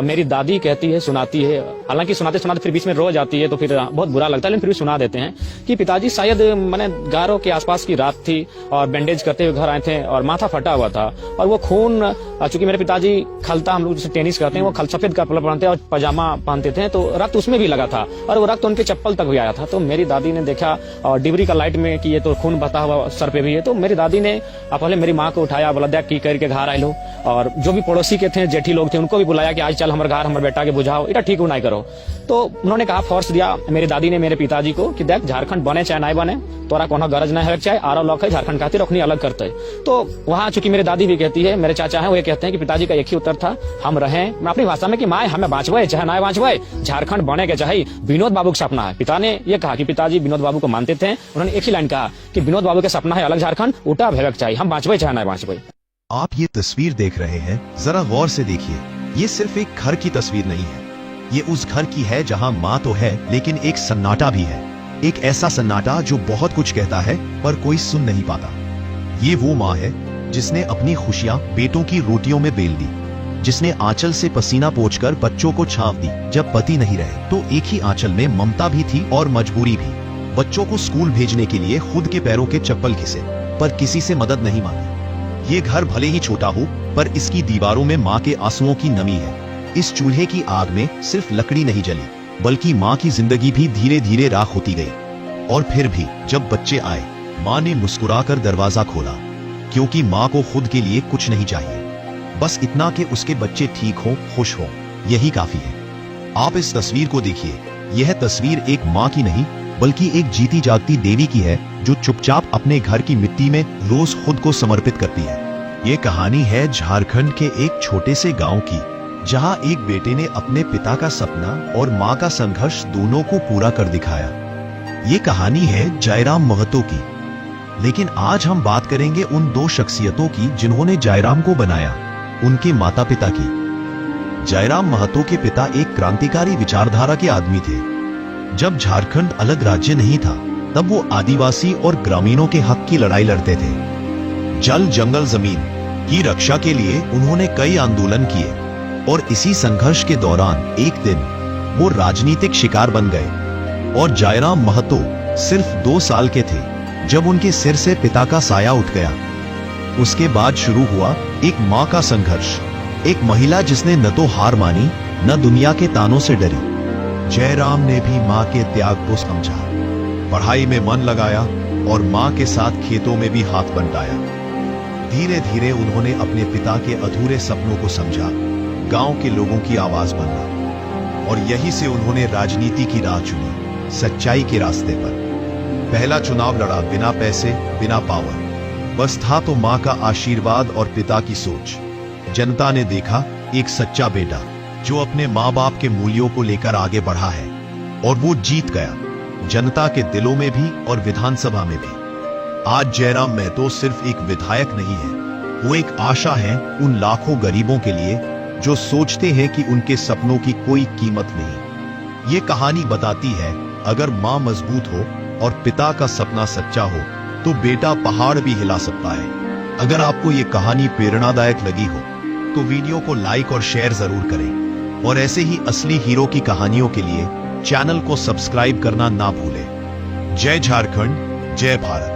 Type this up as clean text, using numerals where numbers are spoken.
मेरी दादी कहती है, सुनाती है, हालांकि सुनाते सुनाते फिर बीच में रो जाती है तो फिर बहुत बुरा लगता है, लेकिन फिर भी सुना देते हैं कि पिताजी शायद मैंने गारों के आसपास की रात थी और बैंडेज करते हुए घर आए थे और माथा फटा हुआ था और वो खून, चूंकि मेरे पिताजी खलता, हम लोग जैसे टेनिस करते हैं, वो सफेद कपड़ा पहनते और पजामा पहनते थे, तो रक्त उसमें भी लगा था और वो रक्त उनके चप्पल तक भी आया था। तो मेरी दादी ने देखा और डिबरी का लाइट में कि ये तो खून बता हुआ सर पे भी है, तो मेरी दादी ने पहले मेरी माँ को उठाया, बोला देख की करके घर आए लो, और जो भी पड़ोसी के थे, जेठी लोग थे, उनको भी बुलाया कि आज चल हमारे घर हमारे बेटा के बुझाओ, इटा ठीक नहीं करो। तो उन्होंने कहा, फोर्स दिया मेरी दादी ने मेरे पिताजी को कि देख झारखंड बने चाहे नहीं बने, तोरा कोनो गरज नहीं है, चाहे आरो लौक है झारखंड खातिर रखनी अलग करते। तो वहाँ चूंकि मेरी दादी भी कहती है, मेरे चाचा है वो ये कहते हैं कि पिताजी का एक ही उत्तर था, हम रहें मैं अपनी भाषा में कि माए हमें बाँचवे चाहे ना बाँचवे, झारखंड बने के चाहे विनोद बाबू का सपना है। पिता ने ये कहा कि पिताजी विनोद बाबू को मानते थे, उन्होंने एक ही लाइन कहा कि विनोद बाबू का सपना है अलग झारखंड, उठा भेवक चाहिए, हम बाँचवे चाहे ना बाँचवे। आप ये तस्वीर देख रहे हैं, जरा गौर से देखिए, ये सिर्फ एक घर की तस्वीर नहीं है, ये उस घर की है जहां माँ तो है लेकिन एक सन्नाटा भी है, एक ऐसा सन्नाटा जो बहुत कुछ कहता है पर कोई सुन नहीं पाता। ये वो माँ है जिसने अपनी खुशियां बेटों की रोटियों में बेल दी, जिसने आंचल से पसीना पोंछकर बच्चों को छांव दी जब पति नहीं रहे, तो एक ही आंचल में ममता भी थी और मजबूरी भी। बच्चों को स्कूल भेजने के लिए खुद के पैरों के चप्पल घिसे पर किसी से मदद नहीं मांगी। ये घर भले ही छोटा हो पर इसकी दीवारों में माँ के आंसुओं की नमी है। इस चूल्हे की आग में सिर्फ लकड़ी नहीं जली बल्कि माँ की जिंदगी भी धीरे धीरे राख होती गई। और फिर भी जब बच्चे आए, माँ ने मुस्कुराकर दरवाजा खोला, क्योंकि माँ को खुद के लिए कुछ नहीं चाहिए, बस इतना कि उसके बच्चे ठीक हो, खुश हो, यही काफी है। आप इस तस्वीर को देखिए, यह तस्वीर एक माँ की नहीं बल्कि एक जीती जागती देवी की है जो चुपचाप अपने घर की मिट्टी में रोज खुद को समर्पित करती है। ये कहानी है झारखंड के एक छोटे से गांव की, जहां एक बेटे ने अपने पिता का सपना और मां का संघर्ष दोनों को पूरा कर दिखाया। ये कहानी है जयराम महतो की, लेकिन आज हम बात करेंगे उन दो शख्सियतों की जिन्होंने जयराम को बनाया, उनके माता पिता की। जयराम महतो के पिता एक क्रांतिकारी विचारधारा के आदमी थे। जब झारखंड अलग राज्य नहीं था तब वो आदिवासी और ग्रामीणों के हक की लड़ाई लड़ते थे। जल, जंगल, जमीन की रक्षा के लिए उन्होंने कई आंदोलन किए और इसी संघर्ष के दौरान एक दिन वो राजनीतिक शिकार बन गए। और जयराम महतो सिर्फ 2 साल के थे जब उनके सिर से पिता का साया उठ गया। उसके बाद शुरू हुआ एक मां का संघर्ष, एक महिला जिसने न तो हार मानी न दुनिया के तानों से डरी। जयराम ने भी मां के त्याग को समझा, पढ़ाई में मन लगाया और मां के साथ खेतों में भी हाथ बंटाया। धीरे धीरे उन्होंने अपने पिता के अधूरे सपनों को समझा, गांव के लोगों की आवाज बनना, और यही से उन्होंने राजनीति की राह चुनी, सच्चाई के रास्ते पर। पहला चुनाव लड़ा बिना पैसे, बिना पावर, बस था तो मां का आशीर्वाद और पिता की सोच। जनता ने देखा एक सच्चा बेटा जो अपने माँ बाप के मूल्यों को लेकर आगे बढ़ा है, और वो जीत गया, जनता के दिलों में भी और विधानसभा में भी। आज जयराम महतो सिर्फ एक विधायक नहीं है, वो एक आशा है उन लाखों गरीबों के लिए जो सोचते हैं कि उनके सपनों की कोई कीमत नहीं। ये कहानी बताती है, अगर माँ मजबूत हो और पिता का सपना सच्चा हो तो बेटा पहाड़ भी हिला सकता है। अगर आपको ये कहानी प्रेरणादायक लगी हो तो वीडियो को लाइक और शेयर जरूर करें, और ऐसे ही असली हीरो की कहानियों के लिए चैनल को सब्सक्राइब करना ना भूलें। जय झारखंड, जय भारत।